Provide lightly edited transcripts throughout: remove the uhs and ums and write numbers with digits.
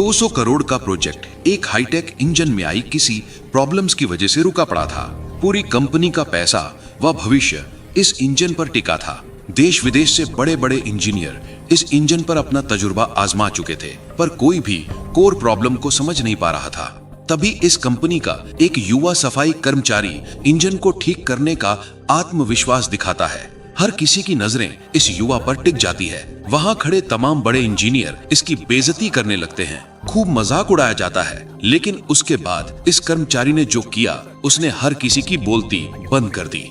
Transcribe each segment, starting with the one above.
200 करोड़ का प्रोजेक्ट एक hi tech engine में आई किसी प्रॉब्लम्स की वजह से रुका पड़ा था। पूरी कंपनी का पैसा व भविष्य इस इंजन पर टिका था। देश विदेश से बड़े बड़े इंजीनियर इस इंजन पर अपना तजुर्बा आजमा चुके थे, पर कोई भी कोर प्रॉब्लम को समझ नहीं पा रहा था। तभी इस कंपनी का एक युवा सफाई कर्मचारी इंजन को ठीक करने का आत्मविश्वास दिखाता है। हर किसी की नजरें इस युवा पर टिक जाती है। वहां खड़े तमाम बड़े इंजीनियर इसकी बेइज्जती करने लगते हैं, खूब मजाक उड़ाया जाता है। लेकिन उसके बाद इस कर्मचारी ने जो किया, उसने हर किसी की बोलती बंद कर दी।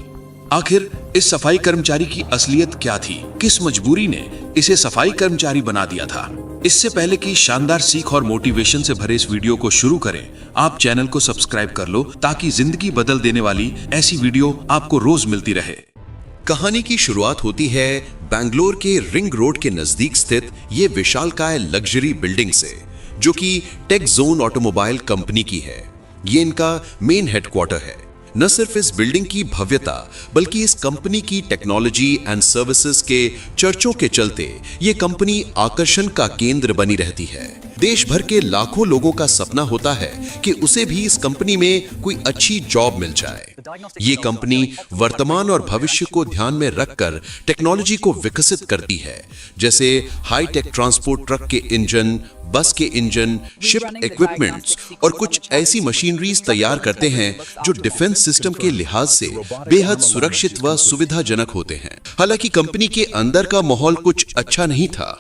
आखिर इस सफाई कर्मचारी की असलियत क्या थी? किस मजबूरी ने इसे सफाई कर्मचारी बना दिया था? इससे पहले कि शानदार सीख और मोटिवेशन से भरे इस वीडियो को शुरू करें, आप चैनल को सब्सक्राइब कर लो ताकि जिंदगी बदल देने वाली ऐसी वीडियो आपको रोज मिलती रहे। कहानी की शुरुआत होती है बेंगलोर के रिंग रोड के नजदीक स्थित ये विशालकाय लग्जरी बिल्डिंग से, जो कि टेक जोन ऑटोमोबाइल कंपनी की है। ये इनका मेन हेडक्वार्टर है। न सिर्फ इस बिल्डिंग की भव्यता, बल्कि इस कंपनी की टेक्नोलॉजी एंड सर्विसेज के चर्चों के चलते ये कंपनी आकर्षण का केंद्र बनी रहती है। देश भर के लाखों लोगों का सपना होता है कि उसे भी इस कंपनी में कोई अच्छी जॉब मिल जाए। ये कंपनी वर्तमान और भविष्य को ध्यान में रखकर टेक्नोलॉजी को विकसित करती है, जैसे हाई टेक ट्रांसपोर्ट ट्रक के इंजन, बस के इंजन, शिप इक्विपमेंट्स और कुछ ऐसी मशीनरीज तैयार करते हैं जो डिफेंस सिस्टम के लिहाज से बेहद सुरक्षित व सुविधाजनक होते हैं। हालांकि कंपनी के अंदर का माहौल कुछ अच्छा नहीं था।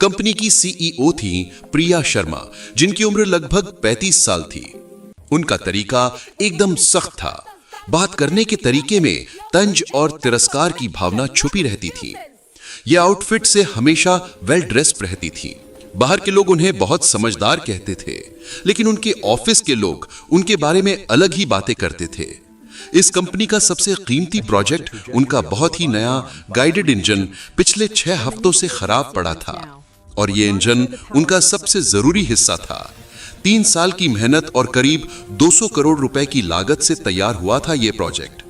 कंपनी की सीईओ थी प्रिया शर्मा, जिनकी उम्र लगभग 35 साल थी। उनका तरीका एकदम सख्त था। बात करने के तरीके में तंज और तिरस्कार की भावना छुपी रहती थी। ये आउटफिट से हमेशा वेल ड्रेस्ड रहती थी। बाहर के लोग उन्हें बहुत समझदार कहते थे, लेकिन उनके ऑफिस के लोग उनके बारे में अलग ही बातें करते थे। इस कंपनी का सबसे कीमती प्रोजेक्ट उनका बहुत ही नया गाइडेड इंजन पिछले 6 हफ्तों से खराब पड़ा था, और ये इंजन उनका सबसे जरूरी हिस्सा था। 3 साल की मेहनत और करीब 200 करोड़ रुपए की लागत से तैयार हुआ था ये प्रोजेक्ट।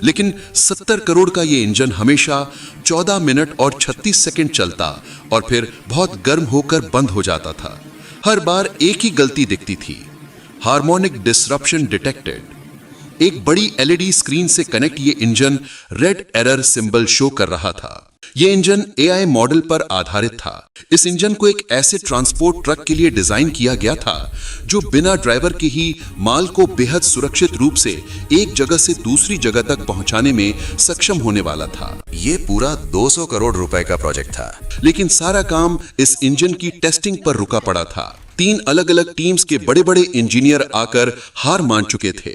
लेकिन 70 करोड़ का ये इंजन हमेशा 14 मिनट और 36 सेकंड चलता और फिर बहुत गर्म होकर बंद हो जाता था। हर बार एक ही गलती दिखती थी, हार्मोनिक डिसरप्शन डिटेक्टेड। एक बड़ी एलईडी स्क्रीन से कनेक्ट ये engine red error symbol show कर रहा था। ये इंजन एआई मॉडल पर आधारित था। इस इंजन को एक ऐसे ट्रांसपोर्ट ट्रक के लिए डिजाइन किया गया था जो बिना ड्राइवर के ही माल को बेहद सुरक्षित रूप से एक जगह से दूसरी जगह तक पहुंचाने में सक्षम होने वाला था। ये पूरा 200 करोड़ रुपए का प्रोजेक्ट था, लेकिन सारा काम इस इंजन की टेस्टिंग पर रुका पड़ा था। 3 अलग अलग टीम्स के बड़े बड़े इंजीनियर आकर हार मान चुके थे।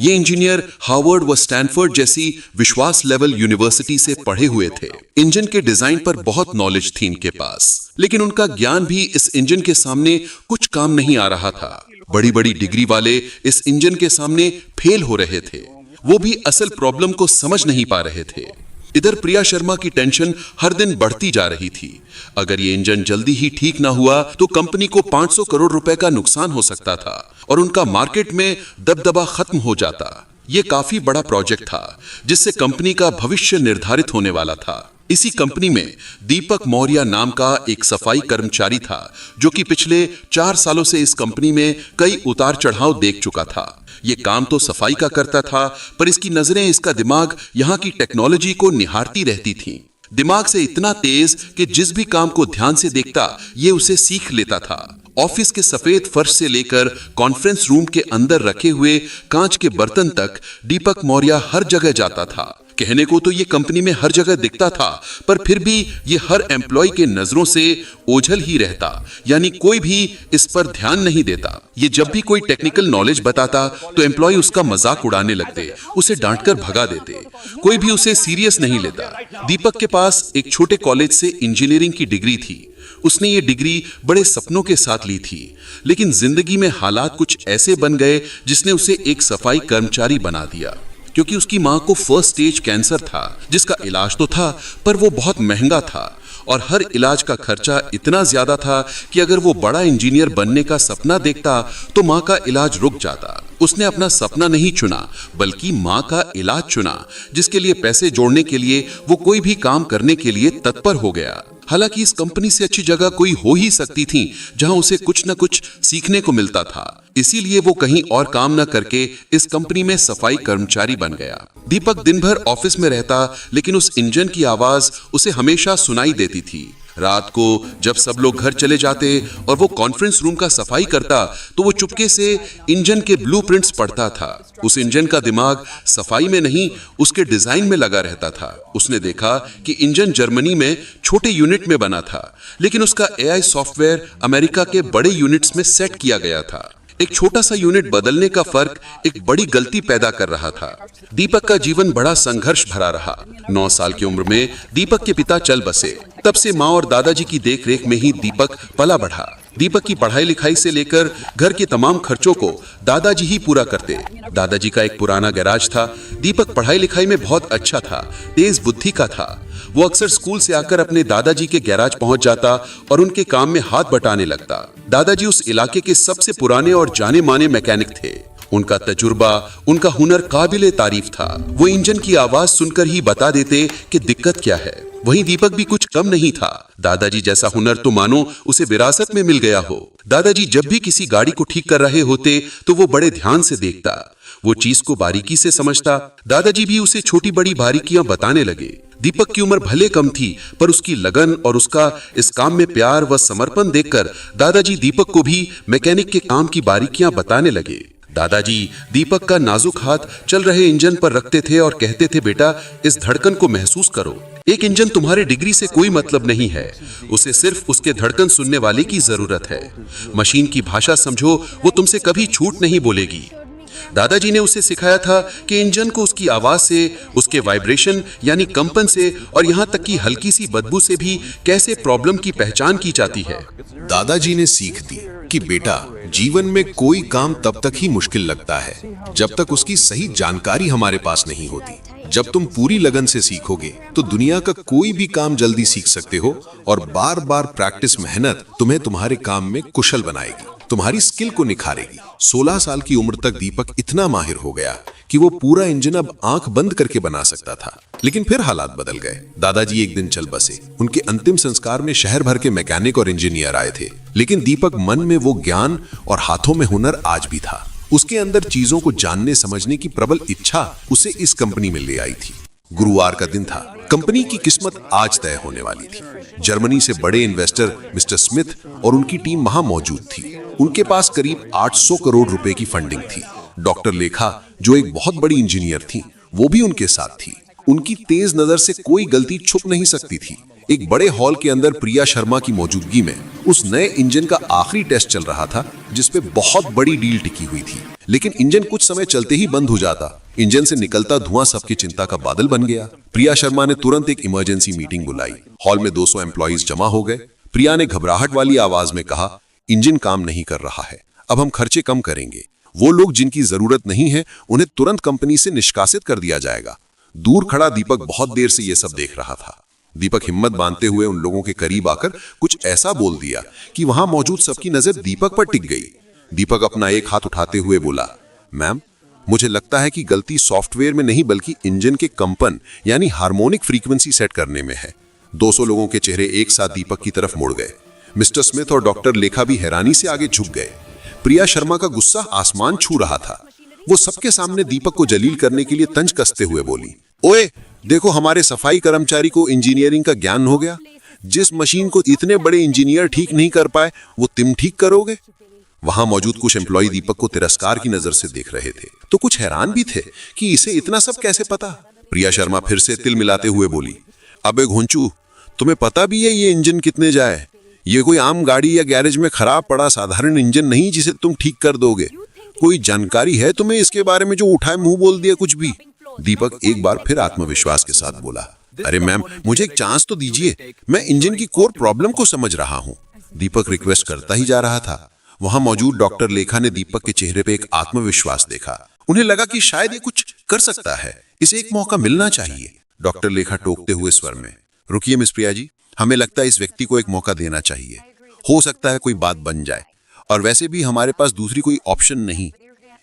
ये इंजीनियर हार्वर्ड व स्टैनफोर्ड जैसी विश्वास लेवल यूनिवर्सिटी से पढ़े हुए थे। इंजन के डिजाइन पर बहुत नॉलेज थी इनके पास, लेकिन उनका ज्ञान भी इस इंजन के सामने कुछ काम नहीं आ रहा था। बड़ी बड़ी डिग्री वाले इस इंजन के सामने फेल हो रहे थे। वो भी असल प्रॉब्लम को समझ नहीं पा रहे थे। इधर प्रिया शर्मा की टेंशन हर दिन बढ़ती जा रही थी। अगर ये इंजन जल्दी ही ठीक ना हुआ तो कंपनी को 500 करोड़ रुपए का नुकसान हो सकता था और उनका मार्केट में दबदबा खत्म हो जाता। ये काफी बड़ा प्रोजेक्ट था जिससे कंपनी का भविष्य निर्धारित होने वाला था। इसी कंपनी में दीपक मौर्य नाम का एक सफाई कर्मचारी था, जो कि पिछले 4 सालों से इस कंपनी में कई उतार चढ़ाव देख चुका था। ये काम तो सफाई का करता था, पर इसकी नजरें, इसका दिमाग यहाँ की टेक्नोलॉजी को निहारती रहती थीं। दिमाग से इतना तेज कि जिस भी काम को ध्यान से देखता, ये उसे सीख लेता था। ऑफिस के सफेद फर्श से लेकर कॉन्फ्रेंस रूम के अंदर रखे हुए कांच के बर्तन तक दीपक मौर्य हर जगह जाता था। कहने को तो ये कंपनी में हर जगह दिखता था, पर फिर भी ये हर एम्प्लॉय के नजरों से ओझल ही रहता, यानी कोई भी इस पर ध्यान नहीं देता। ये जब भी कोई टेक्निकल नॉलेज बताता तो एम्प्लॉय उसका मजाक उड़ाने लगते, उसे डांटकर भगा देते। कोई भी उसे सीरियस नहीं लेता। दीपक के पास एक छोटे कॉलेज से इंजीनियरिंग की डिग्री थी। उसने ये डिग्री बड़े सपनों के साथ ली थी, लेकिन जिंदगी में हालात कुछ ऐसे बन गए जिसने उसे एक सफाई कर्मचारी बना दिया। क्योंकि उसकी मां को फर्स्ट स्टेज कैंसर था, जिसका इलाज तो था, पर वो बहुत महंगा था और हर इलाज का खर्चा इतना ज्यादा था कि अगर वो बड़ा इंजीनियर बनने का सपना देखता तो मां का इलाज रुक जाता। उसने अपना सपना नहीं चुना, बल्कि मां का इलाज चुना, जिसके लिए पैसे जोड़ने के लिए वो कोई भी काम करने के लिए तत्पर हो गया। हालांकि इस कंपनी से अच्छी जगह कोई हो ही सकती थी जहां उसे कुछ न कुछ सीखने को मिलता था। इसीलिए वो कहीं और काम न करके इस कंपनी में सफाई कर्मचारी बन गया। दीपक दिन भर ऑफिस में रहता, लेकिन उस इंजन की आवाज उसे हमेशा सुनाई देती थी। रात को जब सब लोग घर चले जाते और वो कॉन्फ्रेंस रूम का सफाई करता, तो वो चुपके से इंजन के ब्लूप्रिंट्स पढ़ता था। उस इंजन का दिमाग सफाई में नहीं, उसके डिजाइन में लगा रहता था। उसने देखा कि इंजन जर्मनी में छोटे यूनिट में बना था, लेकिन उसका एआई सॉफ्टवेयर अमेरिका के बड़े यूनिट्स में सेट किया गया था। एक छोटा सा यूनिट बदलने का फर्क एक बड़ी गलती पैदा कर रहा था। दीपक का जीवन बड़ा संघर्ष भरा रहा। 9 साल की उम्र में दीपक के पिता चल बसे। तब से माँ और दादाजी की देखरेख में ही दीपक पला बढ़ा। दीपक की पढ़ाई लिखाई से लेकर घर के तमाम खर्चों को दादाजी ही पूरा करते। दादाजी का एक पुराना गैराज था। दीपक पढ़ाई लिखाई में बहुत अच्छा था, तेज बुद्धि का था। वो अक्सर स्कूल से आकर अपने दादाजी के गैराज पहुंच जाता और उनके काम में हाथ बटाने लगता। दादाजी उस इलाके के सबसे पुराने और जाने माने मैकेनिक थे। उनका तजुर्बा, उनका हुनर काबिले तारीफ था। वो इंजन की आवाज सुनकर ही बता देते कि दिक्कत क्या है। वहीं दीपक भी कुछ कम नहीं था। दादाजी जैसा हुनर तो मानो उसे विरासत में मिल गया हो। दादाजी जब भी किसी गाड़ी को ठीक कर रहे होते तो वो बड़े ध्यान से देखता, वो चीज को बारीकी से समझता। दादाजी भी उसे छोटी बड़ी बारीकियां बताने लगे। दीपक की उम्र भले कम थी, पर उसकी लगन और उसका इस काम में प्यार व समर्पण देखकर दादाजी दीपक को भी मैकेनिक के काम की बारीकियां बताने लगे। दादाजी दीपक का नाजुक हाथ चल रहे इंजन पर रखते थे और कहते थे, बेटा इस धड़कन को महसूस करो। एक इंजन तुम्हारे डिग्री से कोई मतलब नहीं है, उसे सिर्फ उसके धड़कन सुनने वाले की जरूरत है। मशीन की भाषा समझो, वो तुमसे कभी झूठ नहीं बोलेगी। दादाजी ने उसे सिखाया था कि इंजन को उसकी आवाज से, उसके वाइब्रेशन यानी कंपन से और यहाँ तक कि हल्की सी बदबू से भी कैसे प्रॉब्लम की पहचान की जाती है। दादाजी ने सीख दी कि बेटा, जीवन में कोई काम तब तक ही मुश्किल लगता है जब तक उसकी सही जानकारी हमारे पास नहीं होती। जब तुम पूरी लगन से सीखोगे तो दुनिया का कोई भी काम जल्दी सीख सकते हो और बार बार प्रैक्टिस मेहनत तुम्हें तुम्हारे काम में कुशल बनाएगी, तुम्हारी स्किल को निखारेगी। 16 साल की उम्र तक दीपक इतना माहिर हो गया कि वो पूरा इंजन अब आंख बंद करके बना सकता था। लेकिन फिर हालात बदल गए। दादाजी एक दिन चल बसे। उनके अंतिम संस्कार में शहर भर के मैकेनिक और इंजीनियर आए थे, लेकिन दीपक मन में वो ज्ञान और हाथों में हुनर आज भी था। उसके अंदर चीजों को जानने समझने की प्रबल इच्छा उसे इस कंपनी में ले आई थी। गुरुवार का दिन था। कंपनी की किस्मत आज तय होने वाली थी। जर्मनी से बड़े इन्वेस्टर मिस्टर स्मिथ और उनकी टीम वहां मौजूद थी। उनके पास करीब 800 करोड़ रुपए की फंडिंग थी। डॉक्टर लेखा, जो एक बहुत बड़ी इंजीनियर थी, वो भी उनके साथ थी। उनकी तेज नजर से कोई गलती छुप नहीं सकती थी। एक बड़े हॉल के अंदर प्रिया शर्मा की मौजूदगी में उस नए इंजन का आखिरी टेस्ट चल रहा था, जिसपे बहुत बड़ी डील टिकी हुई थी। लेकिन इंजन कुछ समय चलते ही बंद हो जाता। इंजन से निकलता धुआं सबकी चिंता का बादल बन गया। प्रिया शर्मा ने तुरंत एक इमरजेंसी मीटिंग बुलाई। हॉल में 200 एम्प्लॉइज जमा हो गए। प्रिया ने घबराहट वाली आवाज में कहा, इंजन काम नहीं कर रहा है, अब हम खर्चे कम करेंगे। वो लोग जिनकी जरूरत नहीं है उन्हें तुरंत कंपनी से निष्कासित कर दिया जाएगा। दूर खड़ा दीपक बहुत देर से ये सब देख रहा था। दीपक हिम्मत बांधते हुए उन लोगों के करीब आकर कुछ ऐसा बोल दिया कि वहां मौजूद सबकी नजर दीपक पर टिक गई। दीपक अपना एक हाथ उठाते हुए बोला, मैम, मुझे लगता है कि गलती सॉफ्टवेयर में नहीं बल्कि इंजन के कंपन यानी हार्मोनिक फ्रीक्वेंसी सेट करने में है। 200 लोगों के चेहरे एक साथ दीपक की तरफ मुड़ गए। मिस्टर स्मिथ और डॉक्टर लेखा भी हैरानी से आगे झुक गए। प्रिया शर्मा का गुस्सा आसमान छू रहा था। वो सबके सामने दीपक को जलील करने के लिए तंज कसते हुए बोली, ओए देखो, हमारे सफाई कर्मचारी को इंजीनियरिंग का ज्ञान हो गया। जिस मशीन को इतने बड़े इंजीनियर ठीक नहीं कर पाए, वो तुम ठीक करोगे। वहां मौजूद कुछ एम्प्लॉय दीपक को तिरस्कार की नजर से देख रहे थे, तो कुछ हैरान भी थे कि इसे इतना सब कैसे पता। प्रिया शर्मा फिर से तिल मिलाते हुए बोली, अबे घोंचू, तुम्हें पता भी है ये इंजन कितने जाए? ये कोई आम गाड़ी या गैरेज में खराब पड़ा साधारण इंजन नहीं जिसे तुम ठीक कर दोगे। कोई जानकारी है तुम्हें इसके बारे में जो उठाए मुंह बोल दिया कुछ भी? दीपक एक बार फिर आत्मविश्वास के साथ बोला, अरे मैम, मुझे एक चांस तो दीजिए, मैं इंजन की कोर प्रॉब्लम को समझ रहा हूँ। दीपक रिक्वेस्ट करता ही जा रहा था। वहां मौजूद डॉक्टर लेखा ने दीपक के चेहरे पे एक आत्मविश्वास देखा। उन्हें लगा कि शायद ये कुछ कर सकता है, इसे एक मौका मिलना चाहिए। डॉक्टर लेखा टोकते हुए स्वर में, रुकिए मिस प्रिया जी, हमें लगता है इस व्यक्ति को एक मौका देना चाहिए। हो सकता है कोई बात बन जाए, और वैसे भी हमारे पास दूसरी कोई ऑप्शन नहीं।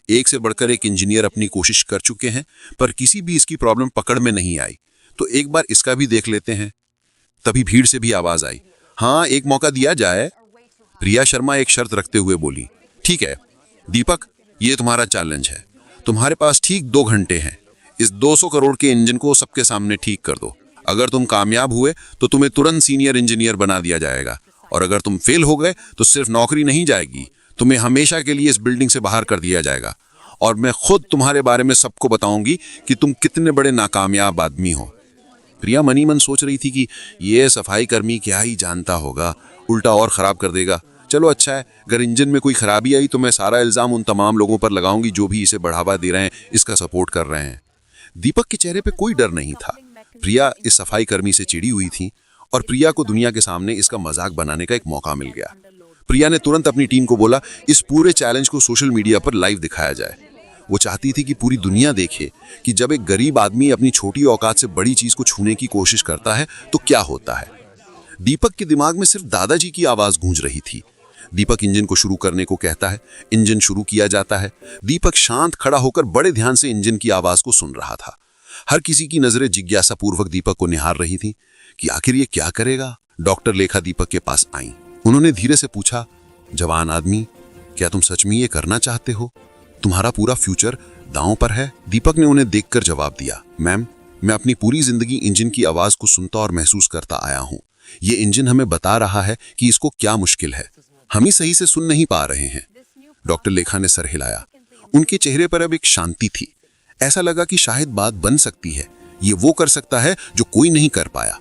एक से बढ़कर एक इंजीनियर अपनी कोशिश कर चुके हैं, पर किसी भी इसकी प्रॉब्लम पकड़ में नहीं आई, तो एक बार इसका भी देख लेते हैं। तभी भीड़ से भी आवाज आई, हाँ एक मौका दिया जाए। प्रिया शर्मा एक शर्त रखते हुए बोली, ठीक है दीपक, ये तुम्हारा चैलेंज है। तुम्हारे पास ठीक 2 घंटे हैं। इस 200 करोड़ के इंजन को सबके सामने ठीक कर दो। अगर तुम कामयाब हुए तो तुम्हें तुरंत सीनियर इंजीनियर बना दिया जाएगा, और अगर तुम फेल हो गए तो सिर्फ नौकरी नहीं जाएगी, तुम्हें हमेशा के लिए इस बिल्डिंग से बाहर कर दिया जाएगा। और मैं खुद तुम्हारे बारे में सबको बताऊंगी कि तुम कितने बड़े नाकामयाब आदमी हो। प्रिया मनी मन सोच रही थी कि ये सफाई कर्मी क्या ही जानता होगा, उल्टा और खराब कर देगा। चलो अच्छा है, अगर इंजन में कोई खराबी आई तो मैं सारा इल्जाम उन तमाम लोगों पर लगाऊंगी जो भी इसे बढ़ावा दे रहे हैं, इसका सपोर्ट कर रहे हैं। दीपक के चेहरे पे कोई डर नहीं था। प्रिया इस सफाई कर्मी से चिड़ी हुई थी और प्रिया को दुनिया के सामने इसका मजाक बनाने का एक मौका मिल गया। प्रिया ने तुरंत अपनी टीम को बोला, इस पूरे चैलेंज को सोशल मीडिया पर लाइव दिखाया जाए। वो चाहती थी कि पूरी दुनिया देखे कि जब एक गरीब आदमी अपनी छोटी औकात से बड़ी चीज को छूने की कोशिश करता है तो क्या होता है। दीपक के दिमाग में सिर्फ दादाजी की आवाज गूंज रही थी। दीपक इंजन को शुरू करने को कहता है, इंजन शुरू किया जाता है। दीपक शांत खड़ा होकर बड़े ध्यान से इंजन की आवाज को सुन रहा था। हर किसी की नजरें जिज्ञासा पूर्वक दीपक को निहार रही थी कि आखिर ये क्या करेगा। डॉक्टर लेखा दीपक के पास आई। उन्होंने धीरे से पूछा, जवान आदमी, क्या तुम सच में ये करना चाहते हो? तुम्हारा पूरा फ्यूचर दांव पर है। दीपक ने उन्हें देखकर जवाब दिया, मैम, मैं अपनी पूरी जिंदगी इंजन की आवाज को सुनता और महसूस करता आया हूं। ये इंजन हमें बता रहा है कि इसको क्या मुश्किल है, हम ही सही से सुन नहीं पा रहे हैं। डॉक्टर लेखा ने सर हिलाया। उनके चेहरे पर अब एक शांति थी। ऐसा लगा कि शायद बात बन सकती है। ये वो कर सकता है जो कोई नहीं कर पाया।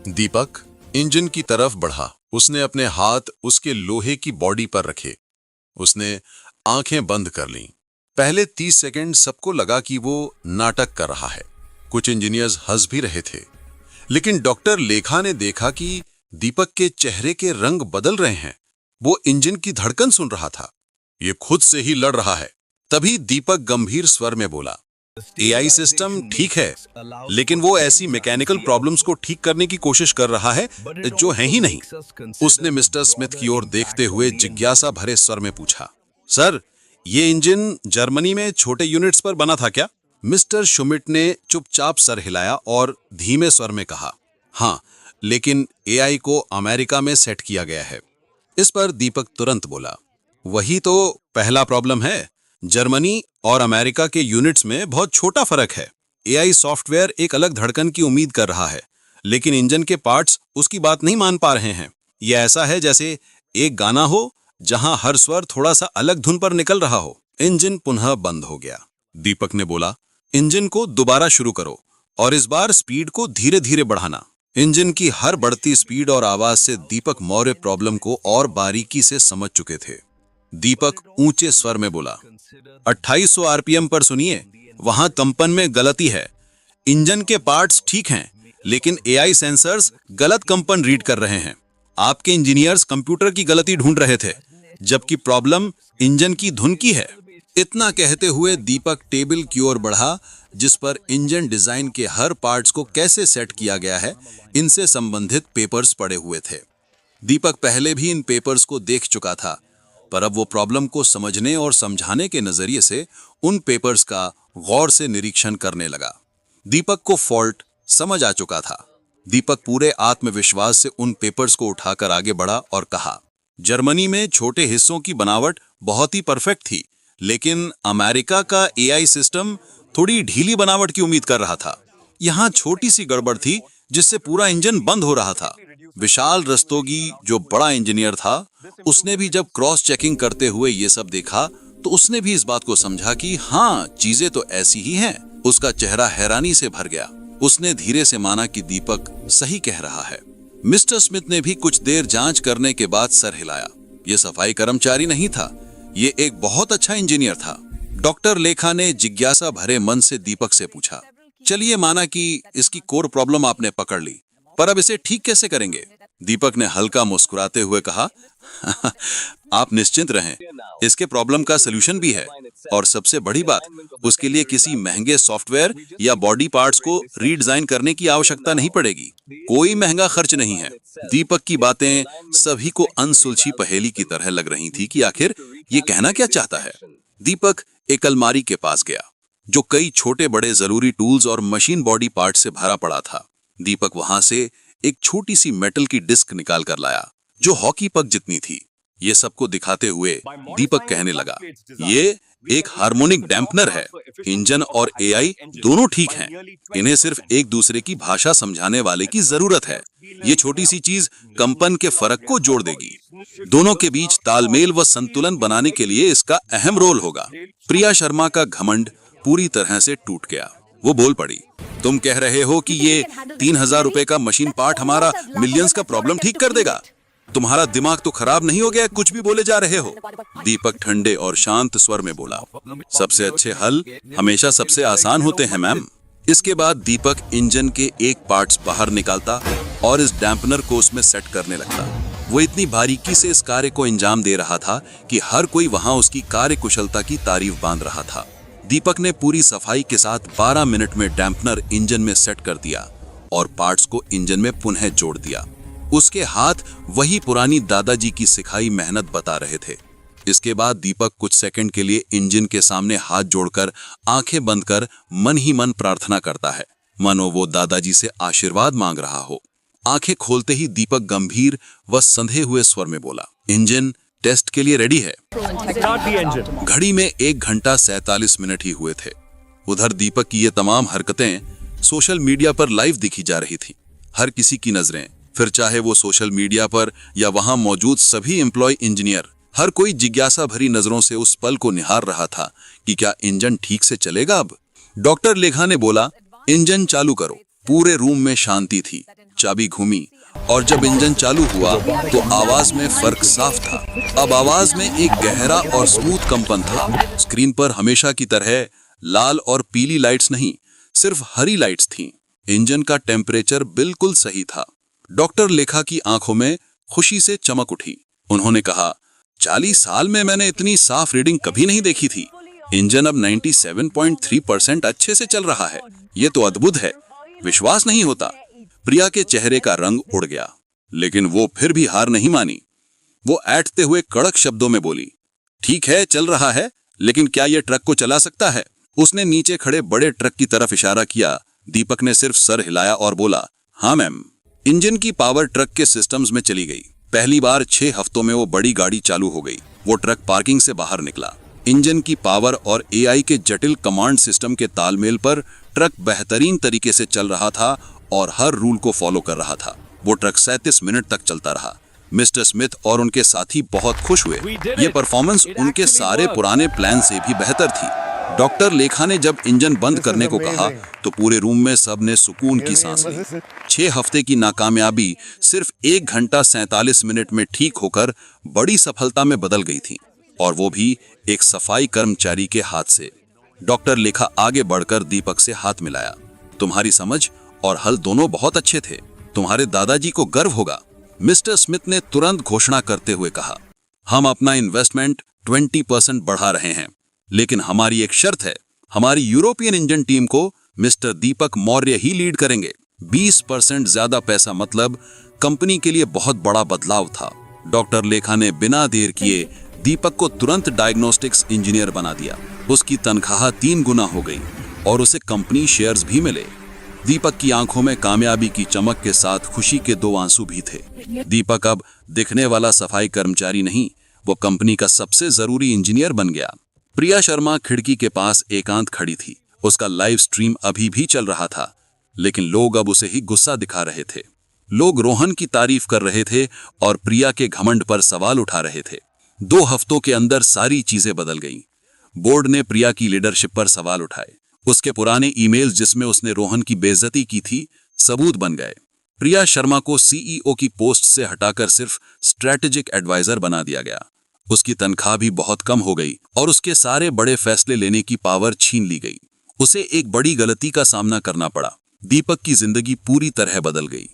दीपक इंजन की तरफ बढ़ा। उसने अपने हाथ उसके लोहे की बॉडी पर रखे। उसने आंखें बंद कर लीं। पहले 30 सेकंड सबको लगा कि वो नाटक कर रहा है। कुछ इंजीनियर्स हंस भी रहे थे, लेकिन डॉक्टर लेखा ने देखा कि दीपक के चेहरे के रंग बदल रहे हैं। वो इंजन की धड़कन सुन रहा था। ये खुद से ही लड़ रहा है। तभी दीपक गंभीर स्वर में बोला, एआई सिस्टम ठीक है, लेकिन वो ऐसी मैकेनिकल प्रॉब्लम्स को ठीक करने की कोशिश कर रहा है जो है ही नहीं। उसने मिस्टर स्मिथ की ओर देखते हुए जिज्ञासा भरे स्वर में पूछा, सर, ये इंजन जर्मनी में छोटे यूनिट्स पर बना था क्या? मिस्टर शुमिट ने चुपचाप सर हिलाया और धीमे स्वर में कहा, हाँ, लेकिन एआई को अमेरिका में सेट किया गया है। इस पर दीपक तुरंत बोला, वही तो पहला प्रॉब्लम है। जर्मनी और अमेरिका के यूनिट्स में बहुत छोटा फर्क है। एआई सॉफ्टवेयर एक अलग धड़कन की उम्मीद कर रहा है, लेकिन इंजन के पार्ट्स उसकी बात नहीं मान पा रहे हैं। यह ऐसा है जैसे एक गाना हो जहां हर स्वर थोड़ा सा अलग धुन पर निकल रहा हो। इंजन पुनः बंद हो गया। दीपक ने बोला, इंजन को दोबारा शुरू करो और इस बार स्पीड को धीरे धीरे बढ़ाना। इंजन की हर बढ़ती स्पीड और आवाज से दीपक मौर्य प्रॉब्लम को और बारीकी से समझ चुके थे। दीपक ऊंचे स्वर में बोला, 2800 आरपीएम पर सुनिए, वहां कंपन में गलती है। इंजन के पार्ट्स ठीक हैं, लेकिन एआई सेंसर्स गलत कंपन रीड कर रहे हैं। आपके इंजीनियर्स कंप्यूटर की गलती ढूंढ रहे थे, जबकि प्रॉब्लम इंजन की धुन की है। इतना कहते हुए दीपक टेबल की ओर बढ़ा जिस पर इंजन डिजाइन के हर पार्ट्स को कैसे सेट किया गया है, इनसे संबंधित पेपर्स पड़े हुए थे। दीपक पहले भी इन पेपर्स को देख चुका था, पर अब वो प्रॉब्लम को समझने और समझाने के नजरिए से उन पेपर्स का गौर से निरीक्षण करने लगा। दीपक को फॉल्ट समझ आ चुका था। दीपक पूरे आत्मविश्वास से उन पेपर्स को उठाकर आगे बढ़ा और कहा, जर्मनी में छोटे हिस्सों की बनावट बहुत ही परफेक्ट थी, लेकिन अमेरिका का एआई सिस्टम थोड़ी ढीली बनावट की उम्मीद कर रहा था। यहाँ छोटी सी गड़बड़ थी जिससे पूरा इंजन बंद हो रहा था। विशाल रस्तोगी, जो बड़ा इंजीनियर था, उसने भी जब क्रॉस चेकिंग करते हुए ये सब देखा तो उसने भी इस बात को समझा कि हाँ, चीजें तो ऐसी ही हैं। उसका चेहरा हैरानी से भर गया। उसने धीरे से माना कि दीपक सही कह रहा है। मिस्टर स्मिथ ने भी कुछ देर जांच करने के बाद सर हिलाया। ये सफाई कर्मचारी नहीं था, ये एक बहुत अच्छा इंजीनियर था। डॉक्टर लेखा ने जिज्ञासा भरे मन से दीपक से पूछा, चलिए माना कि इसकी कोर प्रॉब्लम आपने पकड़ ली, पर अब इसे ठीक कैसे करेंगे? दीपक ने हल्का मुस्कुराते हुए कहा, आप निश्चिंत रहें, इसके प्रॉब्लम का सलूशन भी है, और सबसे बड़ी बात, उसके लिए किसी महंगे सॉफ्टवेयर या बॉडी पार्ट्स को रीडिजाइन करने की आवश्यकता नहीं पड़ेगी। कोई महंगा खर्च नहीं है। दीपक की बातें सभी को अनसुलझी पहेली की तरह लग रही थी कि आखिर ये कहना क्या चाहता है। दीपक एक अलमारी के पास गया जो कई छोटे बड़े जरूरी टूल्स और मशीन बॉडी पार्ट से भरा पड़ा था। दीपक वहां से एक छोटी सी मेटल की डिस्क निकाल कर लाया जो हॉकी पक जितनी थी। ये सबको दिखाते हुए दीपक कहने लगा, ये एक हार्मोनिक डैम्पनर है। इंजन और एआई दोनों ठीक हैं। इन्हें सिर्फ एक दूसरे की भाषा समझाने वाले की जरूरत है। ये छोटी सी चीज कंपन के फर्क को जोड़ देगी। दोनों के बीच तालमेल व संतुलन बनाने के लिए इसका अहम रोल होगा। प्रिया शर्मा का घमंड पूरी तरह से टूट गया। वो बोल पड़ी, तुम कह रहे हो कि ये 3000 रुपए का मशीन पार्ट हमारा मिलियंस का प्रॉब्लम ठीक कर देगा? तुम्हारा दिमाग तो खराब नहीं हो गया? कुछ भी बोले जा रहे हो। दीपक ठंडे और शांत स्वर में बोला, सबसे अच्छे हल हमेशा सबसे आसान होते हैं मैम। इसके बाद दीपक इंजन के एक पार्ट्स बाहर निकालता और इस डैम्पनर को उसमें सेट करने लगता। वो इतनी बारीकी से इस कार्य को अंजाम दे रहा था कि हर कोई वहां उसकी कार्य कुशलता की तारीफ बांध रहा था। दीपक ने पूरी सफाई के साथ 12 मिनट में डैम्पनर इंजन में सेट कर दिया और पार्ट्स को इंजन में पुनः जोड़ दिया। उसके हाथ वही पुरानी दादाजी की सिखाई मेहनत बता रहे थे। इसके बाद दीपक कुछ सेकंड के लिए इंजन के सामने हाथ जोड़कर आंखें बंद कर मन ही मन प्रार्थना करता है, मानो वो दादाजी से आशीर्वाद मांग रहा हो। आंखें खोलते ही दीपक गंभीर व संधे हुए स्वर में बोला, इंजन टेस्ट के लिए रेडी है। घड़ी में 1 घंटा 47 मिनट ही हुए थे। उधर दीपक की ये तमाम हरकतें सोशल मीडिया पर लाइव दिखी जा रही थी। हर किसी की नजरें, फिर चाहे वो सोशल मीडिया पर या वहां मौजूद सभी एम्प्लॉय इंजीनियर, हर कोई जिज्ञासा भरी नजरों से उस पल को निहार रहा था कि क्या इंजन ठीक से चलेगा अब। डॉक्टर लेखा ने बोला, इंजन चालू करो। पूरे रूम में शांति थी। चाबी घूमी और जब इंजन चालू हुआ तो आवाज में फर्क साफ था। अब आवाज में एक गहरा और स्मूथ कंपन था। स्क्रीन पर हमेशा की तरह लाल और पीली लाइट्स नहीं, सिर्फ हरी लाइट्स थीं। इंजन का टेम्परेचर बिल्कुल सही था। डॉक्टर लेखा की आंखों में खुशी से चमक उठी। उन्होंने कहा, 40 साल में मैंने इतनी साफ रीडिंग कभी नहीं देखी थी। इंजन अब 97.3% अच्छे से चल रहा है। ये तो अद्भुत है, विश्वास नहीं होता। प्रिया के चेहरे का रंग उड़ गया, लेकिन वो फिर भी हार नहीं मानी। वो ऐंठते हुए कड़क शब्दों में बोली, ठीक है चल रहा है, लेकिन क्या ये ट्रक को चला सकता है? उसने नीचे खड़े बड़े ट्रक की तरफ इशारा किया। दीपक ने सिर्फ सर हिलाया और बोला, हाँ मैम। इंजन की पावर ट्रक के सिस्टम्स में चली गई। पहली बार 6 हफ्तों में वो बड़ी गाड़ी चालू हो गई। वो ट्रक पार्किंग से बाहर निकला। इंजन की पावर और एआई के जटिल कमांड सिस्टम के तालमेल पर ट्रक बेहतरीन तरीके से चल रहा था और हर रूल को फॉलो कर रहा था। वो ट्रक 37 मिनट तक चलता रहा। मिस्टर स्मिथ और उनके साथी बहुत खुश हुए। ये परफॉर्मेंस उनके सारे पुराने प्लान से भी बेहतर थी। डॉक्टर लेखा ने जब इंजन बंद करने को कहा तो पूरे रूम में सबने सुकून की सांस ली। 6 हफ्ते की नाकामयाबी सिर्फ 1 घंटा 47 मिनट में ठीक होकर बड़ी सफलता में बदल गई थी, और वो भी एक सफाई कर्मचारी के हाथ से। डॉक्टर लेखा आगे बढ़कर दीपक से हाथ मिलाया। तुम्हारी समझ और हल दोनों बहुत अच्छे थे। तुम्हारे दादाजी को गर्व होगा। मिस्टर स्मिथ ने तुरंत घोषणा करते हुए कहा, हम अपना इन्वेस्टमेंट 20% बढ़ा रहे हैं, लेकिन हमारी एक शर्त है। हमारी यूरोपियन इंजन टीम को मिस्टर दीपक मौर्य ही लीड करेंगे। 20% ज्यादा पैसा मतलब कंपनी के लिए बहुत बड़ा बदलाव था। डॉक्टर लेखा ने बिना देर किए दीपक को तुरंत डायग्नोस्टिक्स इंजीनियर बना दिया। उसकी तनख्वाह 3 गुना हो गई और उसे कंपनी शेयर्स भी मिले। दीपक की आंखों में कामयाबी की चमक के साथ खुशी के 2 आंसू भी थे। दीपक अब दिखने वाला सफाई कर्मचारी नहीं, वो कंपनी का सबसे जरूरी इंजीनियर बन गया। प्रिया शर्मा खिड़की के पास एकांत खड़ी थी। उसका लाइव स्ट्रीम अभी भी चल रहा था, लेकिन लोग अब उसे ही गुस्सा दिखा रहे थे। लोग रोहन की तारीफ कर रहे थे और प्रिया के घमंड पर सवाल उठा रहे थे। 2 हफ्तों के अंदर सारी चीजें बदल गईं। बोर्ड ने प्रिया की लीडरशिप पर सवाल उठाए। उसके पुराने ईमेल्स जिसमें उसने रोहन की बेइज्जती की थी, सबूत बन गए। प्रिया शर्मा को सीईओ की पोस्ट से हटाकर सिर्फ स्ट्रेटेजिक एडवाइजर बना दिया गया। उसकी तनख्वाह भी बहुत कम हो गई और उसके सारे बड़े फैसले लेने की पावर छीन ली गई। उसे एक बड़ी गलती का सामना करना पड़ा। दीपक की जिंदगी पूरी तरह बदल गई।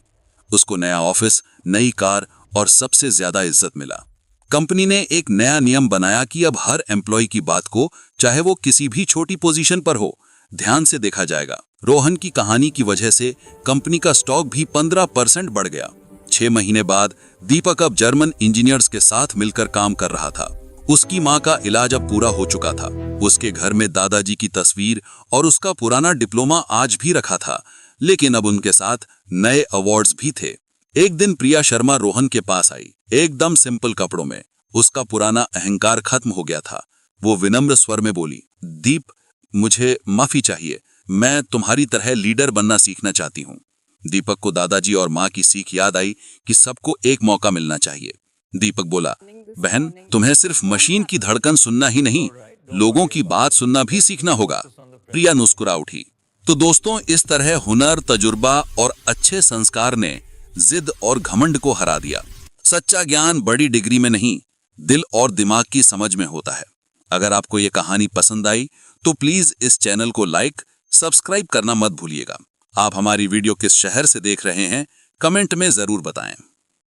उसको नया ऑफिस, नई कार और सबसे ज्यादा इज्जत मिला। कंपनी ने एक नया नियम बनाया कि अब हर एम्प्लॉय की बात को, चाहे वो किसी भी छोटी पोजीशन पर हो, ध्यान से देखा जाएगा। रोहन की कहानी की वजह से कंपनी का स्टॉक भी 15% बढ़ गया। 6 महीने बाद दीपक अब जर्मन इंजीनियर्स के साथ मिलकर काम कर रहा था। उसकी मां का इलाज अब पूरा हो चुका था। उसके घर में दादाजी की तस्वीर और उसका पुराना डिप्लोमा आज भी रखा था, लेकिन अब उनके साथ नए अवार्ड्स भी थे। एक दिन प्रिया शर्मा रोहन के पास आई, एकदम सिंपल कपड़ों में। उसका पुराना अहंकार खत्म हो गया था। वो विनम्र स्वर में बोली, दीप, मुझे माफी चाहिए, मैं तुम्हारी तरह लीडर बनना सीखना चाहती हूँ। दीपक को दादाजी और माँ की सीख याद आई कि सबको एक मौका मिलना चाहिए। दीपक बोला, बहन, तुम्हें सिर्फ मशीन की धड़कन सुनना ही नहीं, लोगों की बात सुनना भी सीखना होगा। प्रिया मुस्कुरा उठी। तो दोस्तों, इस तरह हुनर, तजुर्बा और अच्छे संस्कार ने जिद और घमंड को हरा दिया। सच्चा ज्ञान बड़ी डिग्री में नहीं, दिल और दिमाग की समझ में होता है। अगर आपको ये कहानी पसंद आई तो प्लीज इस चैनल को लाइक, सब्सक्राइब करना मत भूलिएगा। आप हमारी वीडियो किस शहर से देख रहे हैं, कमेंट में जरूर बताएं।